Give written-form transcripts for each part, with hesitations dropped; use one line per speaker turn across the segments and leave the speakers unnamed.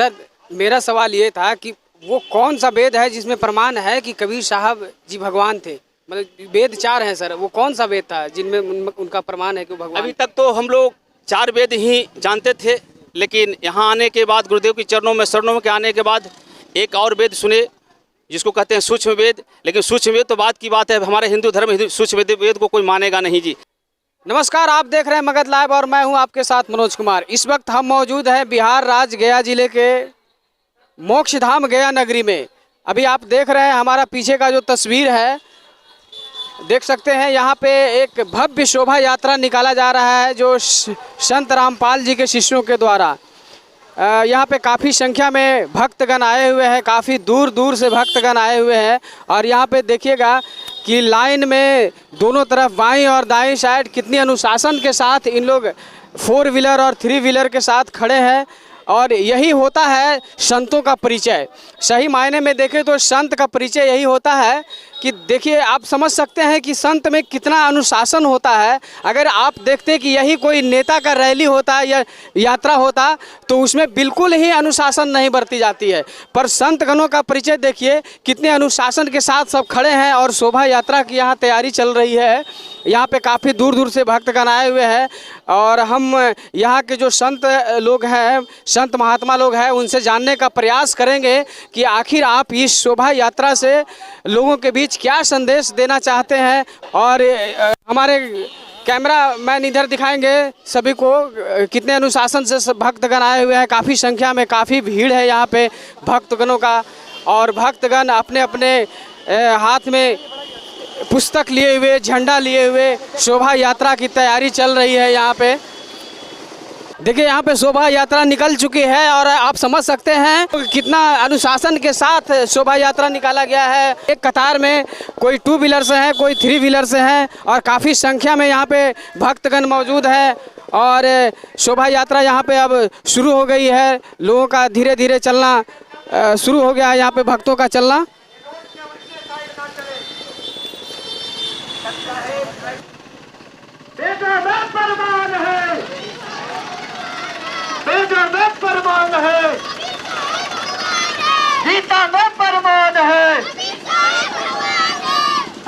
Sir मेरा सवाल ये था कि वो कौन सा वेद है जिसमें प्रमाण है कि कबीर साहब जी भगवान थे? मतलब वेद 4 हैं सर, वो कौन सा वेद था जिनमें उनका प्रमाण है कि वो भगवान?
अभी तक तो हम लोग 4 वेद ही जानते थे, लेकिन यहाँ आने के बाद, गुरुदेव के चरणों में शरणों के आने के बाद एक और वेद सुने जिसको कहते हैं सूक्ष्म वेद। लेकिन सूक्ष्म वेद तो बात की बात है, हमारे हिंदू धर्म सूक्ष्म वेद को कोई मानेगा नहीं जी।
नमस्कार, आप देख रहे हैं मगध लाइव और मैं हूं आपके साथ मनोज कुमार। इस वक्त हम मौजूद हैं बिहार राज्य गया जिले के मोक्षधाम गया नगरी में। अभी आप देख रहे हैं हमारा पीछे का जो तस्वीर है, देख सकते हैं यहाँ पे एक भव्य शोभा यात्रा निकाला जा रहा है जो संत रामपाल जी के शिष्यों के द्वारा। यहाँ पे काफ़ी संख्या में भक्तगण आए हुए हैं, काफ़ी दूर दूर से भक्तगण आए हुए हैं। और यहाँ पे देखिएगा कि लाइन में दोनों तरफ बाईं और दाईं साइड कितनी अनुशासन के साथ इन लोग 4 व्हीलर और 3 व्हीलर के साथ खड़े हैं। और यही होता है संतों का परिचय। सही मायने में देखें तो संत का परिचय यही होता है कि देखिए, आप समझ सकते हैं कि संत में कितना अनुशासन होता है। अगर आप देखते कि यही कोई नेता का रैली होता है या यात्रा होता तो उसमें बिल्कुल ही अनुशासन नहीं बरती जाती है, पर संत गणों का परिचय देखिए, कितने अनुशासन के साथ सब खड़े हैं और शोभा यात्रा की यहाँ तैयारी चल रही है। यहाँ पे काफ़ी दूर दूर से भक्तगण आए हुए हैं और हम यहाँ के जो संत लोग हैं, संत महात्मा लोग हैं, उनसे जानने का प्रयास करेंगे कि आखिर आप इस शोभा यात्रा से लोगों के बीच क्या संदेश देना चाहते हैं। और हमारे कैमरा मैन इधर दिखाएंगे सभी को कितने अनुशासन से भक्तगण आए हुए हैं। काफ़ी संख्या में काफ़ी भीड़ है यहाँ पे भक्तगणों का, और भक्तगण अपने अपने हाथ में पुस्तक लिए हुए, झंडा लिए हुए शोभा यात्रा की तैयारी चल रही है। यहाँ पे देखिए, यहाँ पे शोभा यात्रा निकल चुकी है और आप समझ सकते हैं कितना अनुशासन के साथ शोभा यात्रा निकाला गया है। एक कतार में कोई 2 व्हीलर से हैं, कोई 3 व्हीलर से हैं और काफ़ी संख्या में यहाँ पे भक्तगण मौजूद हैं। और शोभा यात्रा यहाँ पे अब शुरू हो गई है। लोगों का धीरे धीरे चलना शुरू हो गया है, यहाँ पे भक्तों का चलना।
प्रमाण है, गीता में प्रमाण है,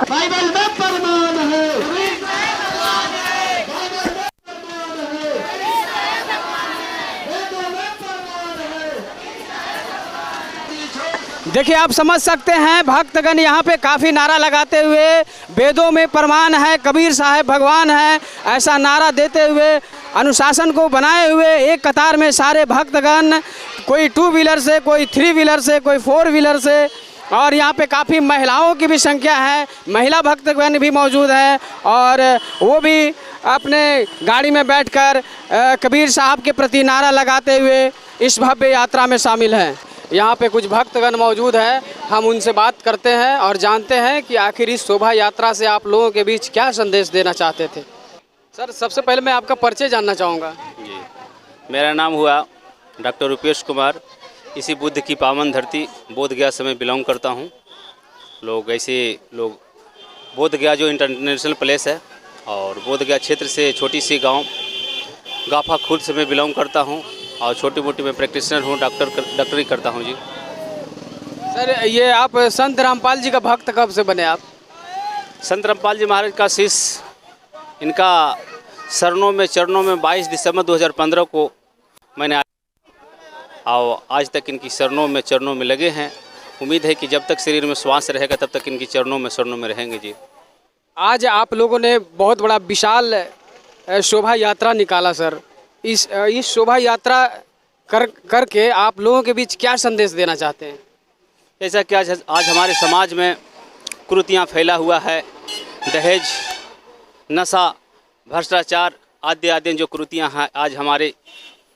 बाइबल में प्रमाण है,
देखिए, आप समझ सकते हैं भक्तगण यहाँ पे काफ़ी नारा लगाते हुए, वेदों में प्रमाण है, कबीर साहब भगवान है, ऐसा नारा देते हुए अनुशासन को बनाए हुए एक कतार में सारे भक्तगण, कोई 2 व्हीलर से, कोई 3 व्हीलर से, कोई 4 व्हीलर से। और यहाँ पे काफ़ी महिलाओं की भी संख्या है, महिला भक्तगण भी मौजूद हैं और वो भी अपने गाड़ी में बैठकर कबीर साहब के प्रति नारा लगाते हुए इस भव्य यात्रा में शामिल हैं। यहाँ पे कुछ भक्तगण मौजूद हैं, हम उनसे बात करते हैं और जानते हैं कि आखिर इस शोभा यात्रा से आप लोगों के बीच क्या संदेश देना चाहते थे। सर, सबसे पहले मैं आपका परिचय जानना चाहूँगा।
जी, मेरा नाम हुआ डॉक्टर रुपेश कुमार। इसी बुद्ध की पावन धरती बोध गया से मैं बिलोंग करता हूँ। बोध गया जो इंटरनेशनल प्लेस है, और बोध गया क्षेत्र से छोटी सी गांव गाफा खुर्द से मैं बिलोंग करता हूँ और छोटी मोटी मैं प्रैक्टिशनर हूँ, डॉक्टरी करता हूँ जी।
सर, ये आप संत रामपाल जी का भक्त कब से बने आप?
संत रामपाल जी महाराज का शिष्य, इनका शरणों में चरणों में 22 दिसंबर 2015 को मैंने और आज तक इनकी शरणों में चरणों में लगे हैं। उम्मीद है कि जब तक शरीर में श्वास रहेगा तब तक इनकी चरणों में शरणों में रहेंगे जी।
आज आप लोगों ने बहुत बड़ा विशाल शोभा यात्रा निकाला सर। इस शोभा यात्रा करके आप लोगों के बीच क्या संदेश देना चाहते हैं?
जैसा कि आज हमारे समाज में कुरीतियाँ फैला हुआ है, दहेज, नशा, भ्रष्टाचार आदि जो कुरीतियाँ हैं, आज हमारे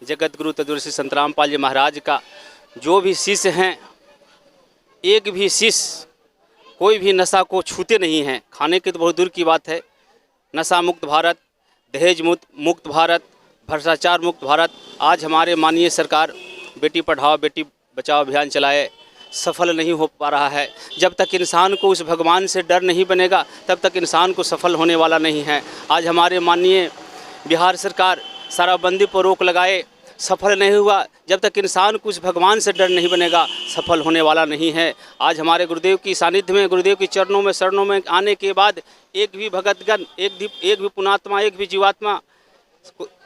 जगत गुरु तत्वदर्शी संत रामपाल जी महाराज का जो भी शिष्य हैं, एक भी शिष्य कोई भी नशा को छूते नहीं हैं। खाने की तो बहुत दूर की बात है। नशा मुक्त भारत, दहेज मुक्त भारत, भ्रष्टाचार मुक्त भारत। आज हमारे माननीय सरकार बेटी पढ़ाओ बेटी बचाओ अभियान चलाए, सफल नहीं हो पा रहा है। जब तक इंसान को उस भगवान से डर नहीं बनेगा तब तक इंसान को सफल होने वाला नहीं है। आज हमारे माननीय बिहार सरकार शराबबंदी पर रोक लगाए, सफल नहीं हुआ, जब तक इंसान कुछ भगवान से डर नहीं बनेगा सफल होने वाला नहीं है। आज हमारे गुरुदेव की सानिध्य में, गुरुदेव के चरणों में, शरणों में आने के बाद एक भी भगतगण, एक भी पुणात्मा, एक भी जीवात्मा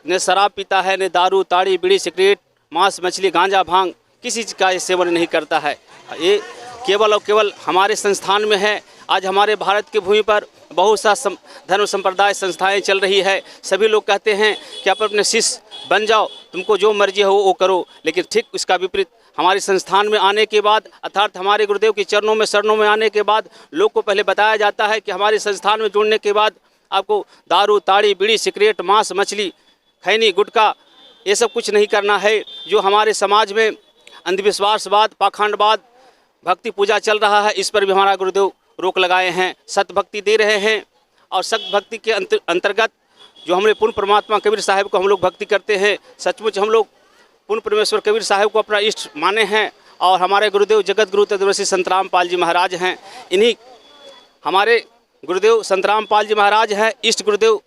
ने शराब पीता है, ने दारू, ताड़ी, बीड़ी, सिगरेट, मांस, मछली, गांजा, भांग किसी चीज़ का सेवन नहीं करता है। ये केवल और केवल हमारे संस्थान में है। आज हमारे भारत की भूमि पर बहुत सा धर्म संप्रदाय संस्थाएं चल रही है। सभी लोग कहते हैं कि आप अपने शिष्य बन जाओ, तुमको जो मर्जी हो वो करो, लेकिन ठीक इसका विपरीत हमारे संस्थान में आने के बाद, अर्थात हमारे गुरुदेव के चरणों में, शरणों में आने के बाद लोग को पहले बताया जाता है कि हमारे संस्थान में जुड़ने के बाद आपको दारू, ताड़ी, बीड़ी, सिगरेट, मांस, मछली, खैनी, गुटखा ये सब कुछ नहीं करना है। जो हमारे समाज में अंधविश्वासवाद, पाखंडवाद, भक्ति पूजा चल रहा है, इस पर भी हमारा गुरुदेव रोक लगाए हैं, सत भक्ति दे रहे हैं। और सत भक्ति के अंतर्गत जो हमने पूर्ण परमात्मा कबीर साहब को हम लोग भक्ति करते हैं, सचमुच हम लोग पूर्ण परमेश्वर कबीर साहब को अपना इष्ट माने हैं। और हमारे गुरुदेव जगत गुरु तत्वदर्शी संत रामपाल जी महाराज हैं, इन्हीं हमारे गुरुदेव संत रामपाल जी महाराज हैं, इष्ट गुरुदेव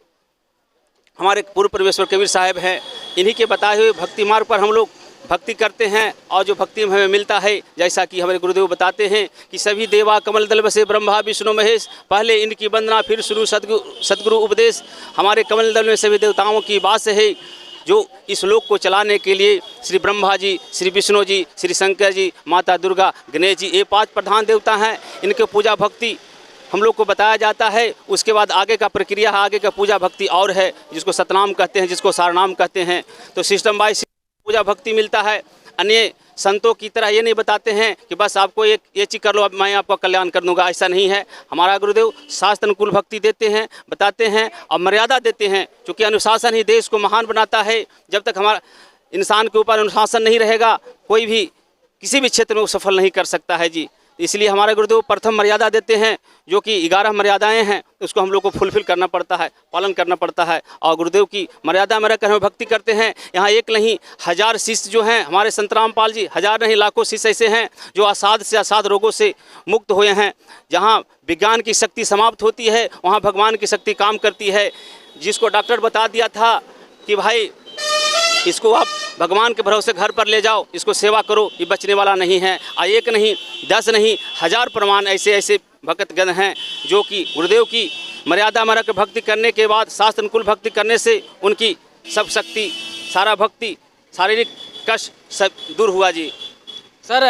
हमारे पूर्ण परमेश्वर कबीर साहब हैं। इन्हीं के बताए हुए भक्ति मार्ग पर हम लोग भक्ति करते हैं। और जो भक्ति में हमें मिलता है, जैसा कि हमारे गुरुदेव बताते हैं कि सभी देवा कमल दल बसे ब्रह्मा विष्णु महेश, पहले इनकी वंदना फिर शुरू सतगुरु उपदेश। हमारे कमल दल में सभी देवताओं की वास है, जो इस लोक को चलाने के लिए श्री ब्रह्मा जी, श्री विष्णु जी, श्री शंकर जी, माता दुर्गा, गणेश जी, ये 5 प्रधान देवता हैं। इनके पूजा भक्ति हम लोग को बताया जाता है। उसके बाद आगे का प्रक्रिया, आगे का पूजा भक्ति और है, जिसको सतनाम कहते हैं, जिसको सारनाम कहते हैं। तो सिस्टम वाइज पूजा भक्ति मिलता है। अन्य संतों की तरह ये नहीं बताते हैं कि बस आपको एक ये चीज़ कर लो, मैं आपका कल्याण कर दूंगा, ऐसा नहीं है। हमारा गुरुदेव शास्त्र अनुकूल भक्ति देते हैं, बताते हैं और मर्यादा देते हैं, क्योंकि अनुशासन ही देश को महान बनाता है। जब तक हमारा इंसान के ऊपर अनुशासन नहीं रहेगा, कोई भी किसी भी क्षेत्र में वो सफल नहीं कर सकता है जी। इसलिए हमारे गुरुदेव प्रथम मर्यादा देते हैं, जो कि 11 मर्यादाएं हैं, उसको हम लोग को फुलफिल करना पड़ता है, पालन करना पड़ता है। और गुरुदेव की मर्यादा में रहकर हम भक्ति करते हैं। यहाँ एक नहीं 1000 शिष्य जो हैं हमारे संत रामपाल जी, 1000 नहीं लाखों शिष्य ऐसे हैं जो असाध से असाध रोगों से मुक्त हुए हैं। जहाँ विज्ञान की शक्ति समाप्त होती है, वहाँ भगवान की शक्ति काम करती है। जिसको डॉक्टर बता दिया था कि भाई इसको आप भगवान के भरोसे घर पर ले जाओ, इसको सेवा करो, ये बचने वाला नहीं है। और एक नहीं 10 नहीं 1000 प्रमाण ऐसे ऐसे भक्तगण हैं जो कि गुरुदेव की मर्यादा में रख भक्ति करने के बाद, शास्त्र अनुकूल भक्ति करने से उनकी सब शक्ति, सारा भक्ति, शारीरिक कष्ट सब दूर हुआ जी।
सर,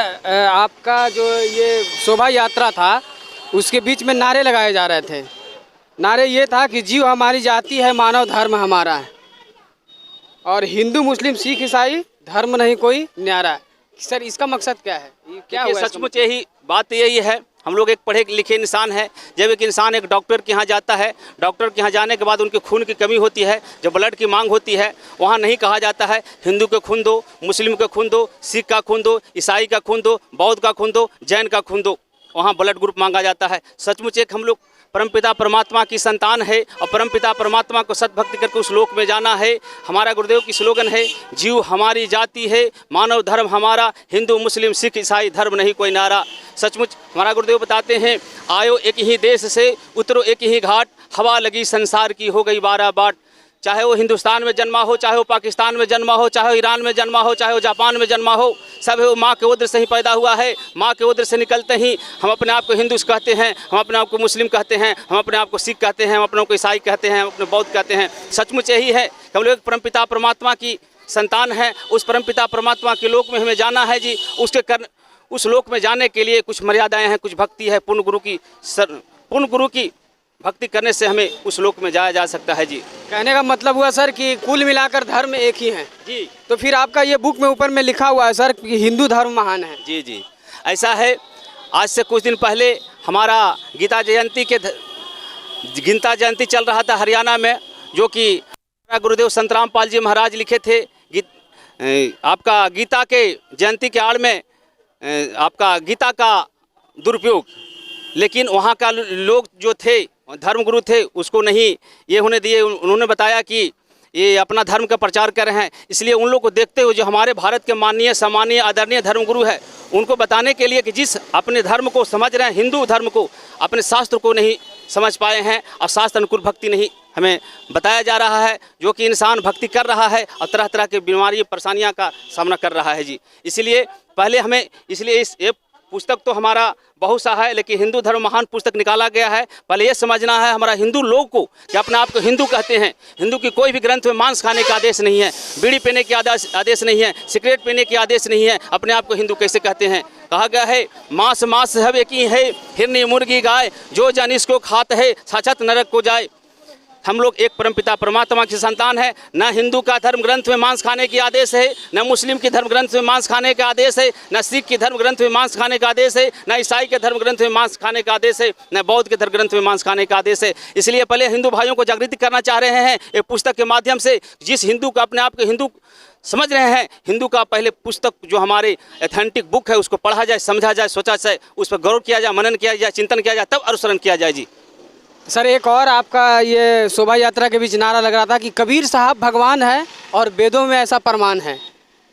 आपका जो ये शोभा यात्रा था, उसके बीच में नारे लगाए जा रहे थे। नारे ये था कि जीव हमारी जाति है, मानव धर्म हमारा है, और हिंदू मुस्लिम सिख ईसाई धर्म नहीं कोई न्यारा। सर, इसका मकसद क्या है? ये क्या हुआ?
सचमुच यही बात यही है। हम लोग एक पढ़े लिखे इंसान है। जब एक इंसान एक डॉक्टर के यहाँ जाता है, डॉक्टर के यहाँ जाने के बाद उनके खून की कमी होती है, जब ब्लड की मांग होती है, वहाँ नहीं कहा जाता है हिंदू का खून दो, मुस्लिम का खून दो, सिख का खून दो, ईसाई का खून दो, बौद्ध का खून दो, जैन का खून दो, वहाँ ब्लड ग्रुप मांगा जाता है। सचमुच एक हम लोग परमपिता परमात्मा की संतान है, और परमपिता परमात्मा को सतभक्ति करके उस लोक में जाना है। हमारा गुरुदेव की स्लोगन है, जीव हमारी जाति है, मानव धर्म हमारा, हिंदू मुस्लिम सिख ईसाई धर्म नहीं कोई नारा। सचमुच हमारा गुरुदेव बताते हैं, आयो एक ही देश से, उतरो एक ही घाट, हवा लगी संसार की हो गई 12 बाट। चाहे वो हिंदुस्तान में जन्मा हो, चाहे वो पाकिस्तान में जन्मा हो, चाहे वो ईरान में जन्मा हो, चाहे वो जापान में जन्मा हो, सब वो माँ के उदर से ही पैदा हुआ है। माँ के उदर से निकलते ही हम अपने आप को हिंदू कहते हैं, हम अपने आप को मुस्लिम कहते हैं, हम अपने आप को सिख कहते हैं, हम अपने को ईसाई कहते हैं, हम अपने बौद्ध कहते हैं। सचमुच यही है कि हम लोग परमपिता परमात्मा की संतान हैं। उस परमपिता परमात्मा के लोक में हमें जाना है जी। उस लोक में जाने के लिए कुछ मर्यादाएँ हैं, कुछ भक्ति है। पूर्ण गुरु की भक्ति करने से हमें उस लोक में जाया जा सकता है जी।
कहने का मतलब हुआ सर कि कुल मिलाकर धर्म एक ही है
जी।
तो फिर आपका ये बुक में ऊपर में लिखा हुआ है सर कि हिंदू धर्म महान है।
जी जी, ऐसा है। आज से कुछ दिन पहले हमारा गीता जयंती चल रहा था हरियाणा में, जो कि हमारा गुरुदेव संत रामपाल जी महाराज लिखे थे। आपका गीता के जयंती के आड़ में आपका गीता का दुरुपयोग, लेकिन वहाँ का लोग जो थे, धर्मगुरु थे, उसको नहीं ये होने दिए। उन्होंने बताया कि ये अपना धर्म का प्रचार कर रहे हैं, इसलिए उन लोग को देखते हुए जो हमारे भारत के माननीय सम्मानीय आदरणीय धर्मगुरु है, उनको बताने के लिए कि जिस अपने धर्म को समझ रहे हैं, हिंदू धर्म को, अपने शास्त्र को नहीं समझ पाए हैं और शास्त्र अनुकूल भक्ति नहीं हमें बताया जा रहा है, जो कि इंसान भक्ति कर रहा है और तरह तरह की बीमारी परेशानियां का सामना कर रहा है जी। इसलिए पहले हमें ये पुस्तक तो हमारा बहुत सा है, लेकिन हिंदू धर्म महान पुस्तक निकाला गया है। पहले ये समझना है हमारा हिंदू लोग को कि अपने आप को हिंदू कहते हैं। हिंदू की कोई भी ग्रंथ में मांस खाने का आदेश नहीं है, बीड़ी पीने के आदेश नहीं है, सिगरेट पीने के आदेश नहीं है। अपने आप को हिंदू कैसे कहते हैं? कहा गया है मांस मांस सब एक ही है, हिरनी मुर्गी गाय, जो जन इसको खात है साक्षात नरक को जाए। हम लोग एक परमपिता परमात्मा की संतान है। न हिंदू का धर्म ग्रंथ में मांस खाने की आदेश है, न मुस्लिम की धर्म ग्रंथ में मांस खाने का आदेश है, न सिख की धर्म ग्रंथ में मांस खाने का आदेश है, न ईसाई के धर्म ग्रंथ में मांस खाने का आदेश है, न बौद्ध के धर्म ग्रंथ में मांस खाने का आदेश है। इसलिए पहले हिंदू भाइयों को जागृत करना चाह रहे हैं ये पुस्तक के माध्यम से। जिस हिंदू को अपने आप को हिंदू समझ रहे हैं, हिंदू का पहले पुस्तक जो हमारे ऑथेंटिक बुक है उसको पढ़ा जाए, समझा जाए, सोचा जाए, उस पर गौर किया जाए, मनन किया जाए, चिंतन किया जाए, तब अनुसरण किया जाए जी।
सर एक और आपका ये शोभा यात्रा के बीच नारा लग रहा था कि कबीर साहब भगवान है और वेदों में ऐसा प्रमाण है।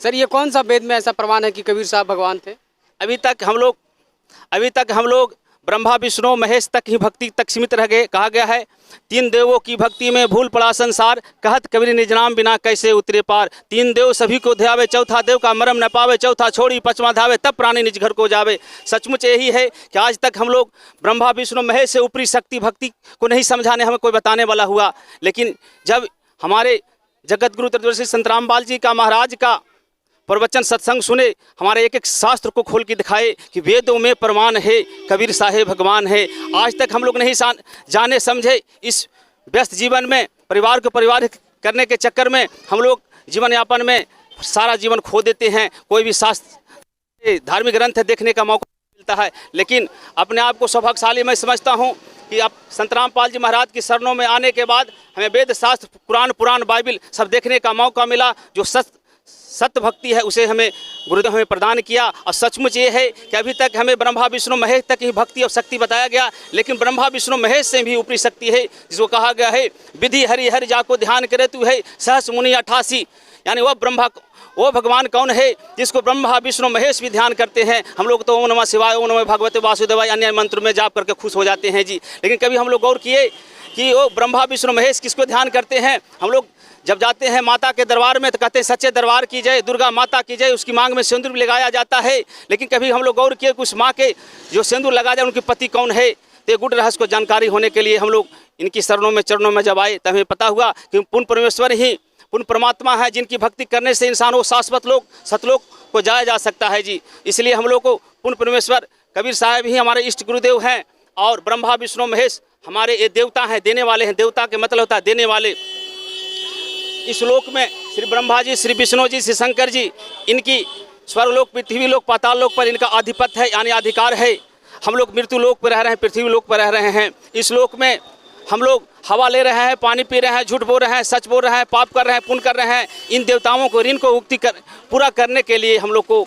सर ये कौन सा वेद में ऐसा प्रमाण है कि कबीर साहब भगवान थे?
अभी तक हम लोग ब्रह्मा विष्णु महेश तक ही भक्ति तक सीमित रह गए। कहा गया है तीन देवों की भक्ति में भूल पड़ा संसार, कहत कबीर निज नाम बिना कैसे उतरे पार। तीन देव सभी को ध्यावे, चौथा देव का मरम न पावे, चौथा छोड़ी पांचवा धावे, तब प्राणी निज घर को जावे। सचमुच यही है कि आज तक हम लोग ब्रह्मा विष्णु महेश से ऊपरी शक्ति भक्ति को नहीं समझाने हमें कोई बताने वाला हुआ। लेकिन जब हमारे जगत गुरु त्रिदर्शी संत रामपाल जी का महाराज का प्रवचन सत्संग सुने, हमारे एक एक शास्त्र को खोल के दिखाए कि वेदों में प्रमाण है कबीर साहेब भगवान है। आज तक हम लोग नहीं जाने समझे। इस व्यस्त जीवन में परिवार को परिवार करने के चक्कर में हम लोग जीवन यापन में सारा जीवन खो देते हैं। कोई भी शास्त्र धार्मिक ग्रंथ देखने का मौका मिलता है, लेकिन अपने आप को सौभाग्यशाली मैं समझता हूँ कि आप संत रामपाल जी महाराज की शरणों में आने के बाद हमें वेद शास्त्र कुरान पुराण बाइबिल सब देखने का मौका मिला। जो सत्य भक्ति है उसे हमें गुरुदेव हमें प्रदान किया। और सचमुच ये है कि अभी तक हमें ब्रह्मा विष्णु महेश तक ही भक्ति और शक्ति बताया गया, लेकिन ब्रह्मा विष्णु महेश से भी ऊपरी शक्ति है जिसको कहा गया है विधि हरि हरि जाको ध्यान करे तू है सहस मुनि 88। यानी वो भगवान कौन है जिसको ब्रह्मा विष्णु महेश भी ध्यान करते हैं। हम लोग तो ओम नमः शिवाय, ओम नमः भगवते वासुदेवाय अन्य मंत्र में जाप करके खुश हो जाते हैं जी। लेकिन कभी हम लोग गौर किए कि वो ब्रह्मा विष्णु महेश किसको ध्यान करते हैं? हम लोग जब जाते हैं माता के दरबार में तो कहते हैं सच्चे दरबार की जय, दुर्गा माता की जय, उसकी मांग में सिंदूर भी लगाया जाता है। लेकिन कभी हम लोग गौर किए कि उस माँ के जो सिंदूर लगाया जाए उनके पति कौन है? तो गुड़ रहस्य को जानकारी होने के लिए हम लोग इनकी चरणों में जब आए तब हमें पता हुआ कि पूर्ण परमेश्वर ही पूर्ण परमात्मा है, जिनकी भक्ति करने से इंसान वो शाश्वत लोक सतलोक को जाया जा सकता है जी। इसलिए हम लोग को पूर्ण परमेश्वर कबीर साहब ही हमारे इष्ट गुरुदेव हैं और ब्रह्मा विष्णु महेश हमारे ये देवता हैं, देने वाले हैं। देवता के मतलब होता है देने वाले। इस लोक में श्री ब्रह्मा जी, श्री विष्णु जी, श्री शंकर जी, इनकी स्वर्गलोक पृथ्वी लोक पाताल लोक पर इनका आधिपत्य है यानी अधिकार है। हम लोग मृत्यु लोक पर रह रहे हैं, पृथ्वी लोक पर रह रहे हैं। इस लोक में हम लोग हवा ले रहे हैं, पानी पी रहे हैं, झूठ बोल रहे हैं, सच बोल रहे हैं, पाप कर रहे हैं, पुण्य कर रहे हैं। इन देवताओं को ऋण को पूरा करने के लिए हम लोग को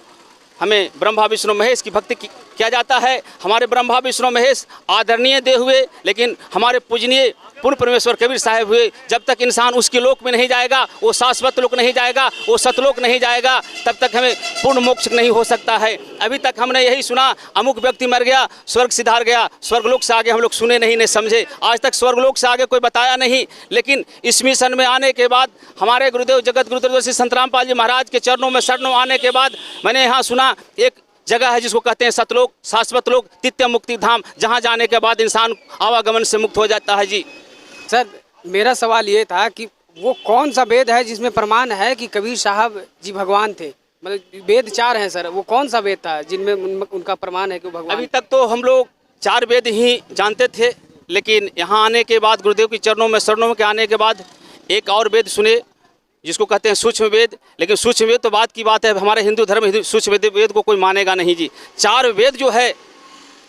हमें ब्रह्मा विष्णु महेश की भक्ति किया जाता है। हमारे ब्रह्मा विष्णु महेश आदरणीय देव हुए, लेकिन हमारे पूजनीय पूर्ण परमेश्वर कबीर साहब हुए। जब तक इंसान उसके लोक में नहीं जाएगा, वो शाश्वत लोक नहीं जाएगा, वो सतलोक नहीं जाएगा, तब तक हमें पूर्ण मोक्ष नहीं हो सकता है। अभी तक हमने यही सुना अमुक व्यक्ति मर गया, स्वर्ग सिधार गया, स्वर्गलोक से आगे हम लोग सुने नहीं समझे। आज तक स्वर्गलोक से आगे कोई बताया नहीं। लेकिन इस मिशन में आने के बाद हमारे गुरुदेव जगत गुरु त्रिदर्शी संत रामपाल जी महाराज के चरणों में शरणों आने के बाद मैंने यहाँ सुना एक जगह है जिसको कहते हैं सतलोक, शाश्वत लोक, नित्य मुक्ति धाम, जहाँ जाने के बाद इंसान आवागमन से मुक्त हो जाता है जी।
सर मेरा सवाल ये था कि वो कौन सा वेद है जिसमें प्रमाण है कि कबीर साहब जी भगवान थे? मतलब वेद 4 हैं सर, वो कौन सा वेद था जिनमें उनका प्रमाण है कि वो भगवान?
अभी तक तो हम लोग 4 वेद ही जानते थे, लेकिन यहाँ आने के बाद गुरुदेव के चरणों में शरणों के आने के बाद एक और वेद सुने जिसको कहते हैं सूक्ष्म वेद। लेकिन सूक्ष्म वेद तो बात की बात है, हमारे हिंदू धर्म में सूक्ष्म वेद को कोई मानेगा नहीं जी। 4 वेद जो है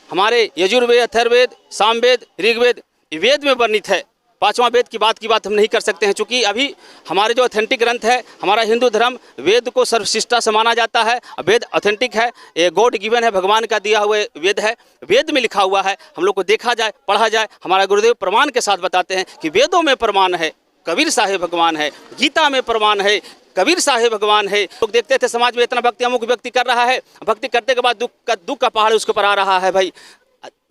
हमारे यजुर्वेद, अथर्ववेद, सामवेद, ऋग्वेद, वेद में वर्णित है। 5वां वेद की बात हम नहीं कर सकते हैं, चूँकि अभी हमारे जो ऑथेंटिक ग्रंथ है हमारा हिंदू धर्म वेद को सर्वश्रेष्ठता से माना जाता है। वेद ऑथेंटिक है, ये गॉड गिवन है, भगवान का दिया हुआ वेद है। वेद में लिखा हुआ है, हम लोग को देखा जाए, पढ़ा जाए। हमारा गुरुदेव प्रमाण के साथ बताते हैं कि वेदों में प्रमाण है कबीर साहेब भगवान है, गीता में प्रमाण है कबीर साहेब भगवान है। लोग देखते थे समाज में इतना भक्ति अमुक व्यक्ति कर रहा है, भक्ति करने के बाद दुख का पहाड़ उसके ऊपर आ रहा है। भाई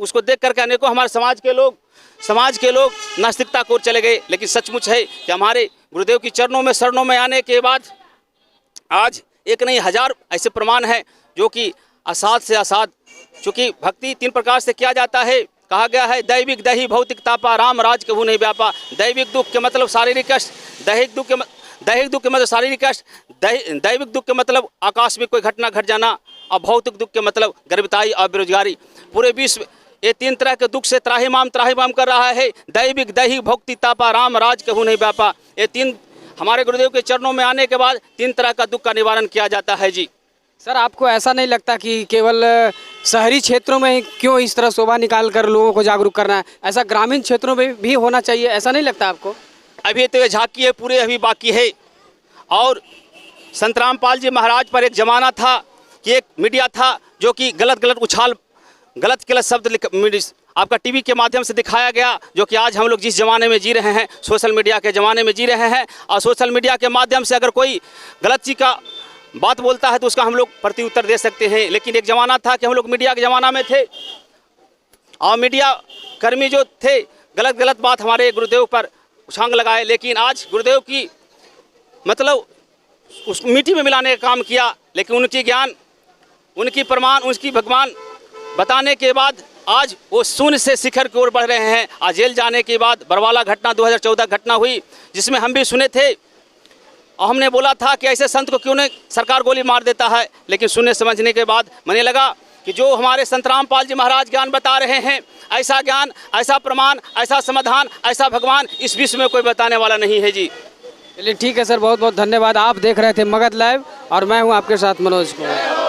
उसको देख करके अनेकों हमारे समाज के लोग नास्तिकता को ओर चले गए। लेकिन सचमुच है कि हमारे गुरुदेव की चरणों में शरणों में आने के बाद आज एक नहीं हजार ऐसे प्रमाण हैं जो कि असाध से असाध, चूँकि भक्ति 3 प्रकार से किया जाता है। कहा गया है दैविक दही भौतिक तापा राम राज कहू नहीं व्यापा। दैविक दुख के मतलब शारीरिक कष्ट, दैहिक दुख के मतलब शारीरिक कष्ट, दैविक दुख के मतलब आकाश में कोई घटना घट जाना, और भौतिक दुख के मतलब गर्भताई और बेरोजगारी। पूरे विश्व ये 3 तरह के दुख से त्राहिमाम कर रहा है। दैविक दही भौतिक तापा राम राज कहू नहीं व्यापा। ये 3 हमारे गुरुदेव के चरणों में आने के बाद 3 तरह का दुख का निवारण किया जाता है जी।
सर, आपको ऐसा नहीं लगता कि केवल शहरी क्षेत्रों में क्यों इस तरह शोभा निकाल कर लोगों को जागरूक करना है, ऐसा ग्रामीण क्षेत्रों में भी होना चाहिए, ऐसा नहीं लगता आपको?
अभी तो ये झांकी है, पूरे अभी बाकी है। और संत रामपाल जी महाराज पर एक ज़माना था कि एक मीडिया था जो कि गलत शब्द आपका टीवी के माध्यम से दिखाया गया, जो कि आज हम लोग जिस ज़माने में जी रहे हैं, सोशल मीडिया के ज़माने में जी रहे हैं। और सोशल मीडिया के माध्यम से अगर कोई गलत चीज़ का बात बोलता है तो उसका हम लोग प्रति उत्तर दे सकते हैं। लेकिन एक ज़माना था कि हम लोग मीडिया के ज़माना में थे और मीडिया कर्मी जो थे गलत बात हमारे गुरुदेव पर उछांग लगाए। लेकिन आज गुरुदेव की मतलब उस मिट्टी में मिलाने का काम किया, लेकिन उनकी ज्ञान, उनकी प्रमाण, उनकी भगवान बताने के बाद आज वो शून्य से शिखर की ओर बढ़ रहे हैं। आज जेल जाने के बाद बरवाला घटना 2014 घटना हुई, जिसमें हम भी सुने थे और हमने बोला था कि ऐसे संत को क्यों नहीं सरकार गोली मार देता है। लेकिन सुनने समझने के बाद मैंने लगा कि जो हमारे संत रामपाल जी महाराज ज्ञान बता रहे हैं, ऐसा ज्ञान, ऐसा प्रमाण, ऐसा समाधान, ऐसा भगवान इस विश्व में कोई बताने वाला नहीं है जी।
चलिए ठीक है सर, बहुत बहुत धन्यवाद। आप देख रहे थे मगध लाइव और मैं हूँ आपके साथ मनोज कुमार।